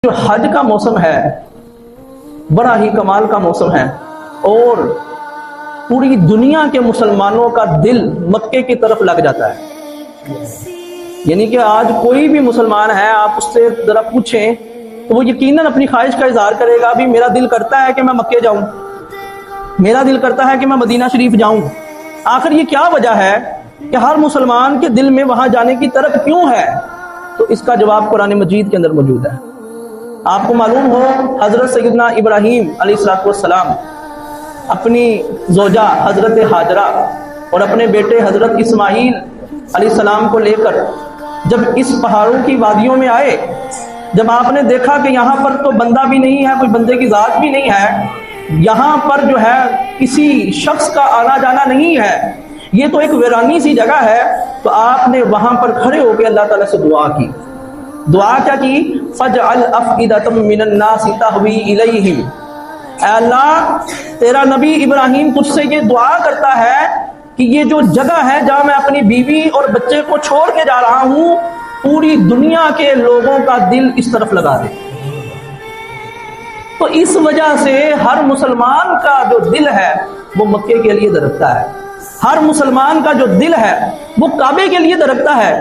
جو حج کا موسم ہے بڑا ہی کمال کا موسم ہے اور پوری دنیا کے مسلمانوں کا دل مکے کی طرف لگ جاتا ہے. یعنی کہ آج کوئی بھی مسلمان ہے آپ اس سے ذرا پوچھیں تو وہ یقیناً اپنی خواہش کا اظہار کرے گا بھی میرا دل کرتا ہے کہ میں مکے جاؤں، میرا دل کرتا ہے کہ میں مدینہ شریف جاؤں. آخر یہ کیا وجہ ہے کہ ہر مسلمان کے دل میں وہاں جانے کی طرف کیوں ہے؟ تو اس کا جواب قرآن مجید کے اندر موجود ہے. آپ کو معلوم ہو حضرت سیدنا ابراہیم علیہ السلام اپنی زوجہ حضرت حاجرہ اور اپنے بیٹے حضرت اسماعیل علیہ السلام کو لے کر جب اس پہاڑوں کی وادیوں میں آئے، جب آپ نے دیکھا کہ یہاں پر تو بندہ بھی نہیں ہے، کوئی بندے کی ذات بھی نہیں ہے، یہاں پر جو ہے کسی شخص کا آنا جانا نہیں ہے، یہ تو ایک ویرانی سی جگہ ہے، تو آپ نے وہاں پر کھڑے ہو کے اللہ تعالیٰ سے دعا کی. دعا کیا کی؟ فَجْعَلْ أَفْئِدَةً مِّنَ النَّاسِ تَهْوِي إِلَيْهِمْ. اے اللہ تیرا نبی ابراہیم تجھ سے یہ دعا کرتا ہے کہ یہ جو جگہ ہے جہاں میں اپنی بیوی اور بچے کو چھوڑ کے جا رہا ہوں، پوری دنیا کے لوگوں کا دل اس طرف لگا دے. تو اس وجہ سے ہر مسلمان کا جو دل ہے وہ مکے کے لیے دھڑکتا ہے، ہر مسلمان کا جو دل ہے وہ کعبے کے لیے دھڑکتا ہے،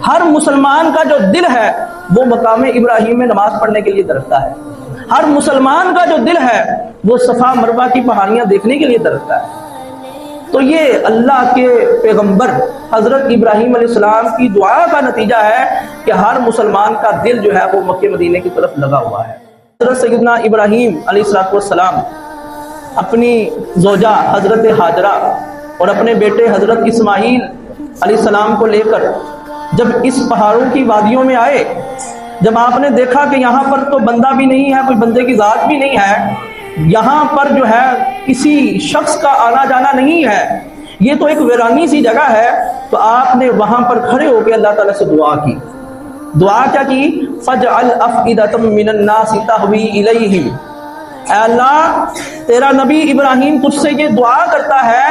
ہر مسلمان کا جو دل ہے وہ مقام ابراہیم میں نماز پڑھنے کے لیے دھڑکتا ہے، ہر مسلمان کا جو دل ہے وہ صفا مروہ کی پہاڑیاں دیکھنے کے لیے دھڑکتا ہے. تو یہ اللہ کے پیغمبر حضرت ابراہیم علیہ السلام کی دعا کا نتیجہ ہے کہ ہر مسلمان کا دل جو ہے وہ مکے مدینے کی طرف لگا ہوا ہے. حضرت سیدنا ابراہیم علیہ السلام اپنی زوجہ حضرت حاجرہ اور اپنے بیٹے حضرت اسماعیل علیہ السلام کو لے کر جب اس پہاڑوں کی وادیوں میں آئے، جب آپ نے دیکھا کہ یہاں پر تو بندہ بھی نہیں ہے، کوئی بندے کی ذات بھی نہیں ہے، یہاں پر جو ہے کسی شخص کا آنا جانا نہیں ہے، یہ تو ایک ویرانی سی جگہ ہے، تو آپ نے وہاں پر کھڑے ہو کے اللہ تعالیٰ سے دعا کی. دعا کیا کی؟ فَجْعَلْ أَفْئِدَةً مِّنَ النَّاسِ تَهْوِي إِلَيْهِمْ. اے اللہ تیرا نبی ابراہیم تجھ سے یہ دعا کرتا ہے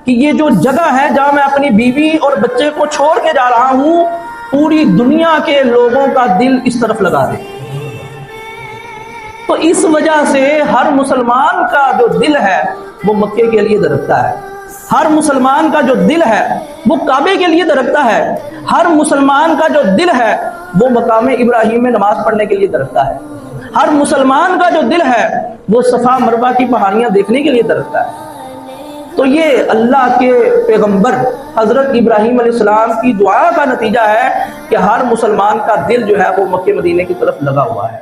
کہ یہ جو جگہ ہے جہاں میں اپنی بیوی اور بچے کو چھوڑ کے جا رہا ہوں، پوری دنیا کے لوگوں کا دل اس طرف لگا دے. تو اس وجہ سے ہر مسلمان کا جو دل ہے وہ مکے کے لیے دھڑکتا ہے، ہر مسلمان کا جو دل ہے وہ کعبے کے لیے دھڑکتا ہے، ہر مسلمان کا جو دل ہے وہ مقام ابراہیم میں نماز پڑھنے کے لیے دھڑکتا ہے، ہر مسلمان کا جو دل ہے وہ صفا مروہ کی پہاڑیاں دیکھنے کے لیے دھڑکتا ہے. تو یہ اللہ کے پیغمبر حضرت ابراہیم علیہ السلام کی دعا کا نتیجہ ہے کہ ہر مسلمان کا دل جو ہے وہ مکے مدینے کی طرف لگا ہوا ہے.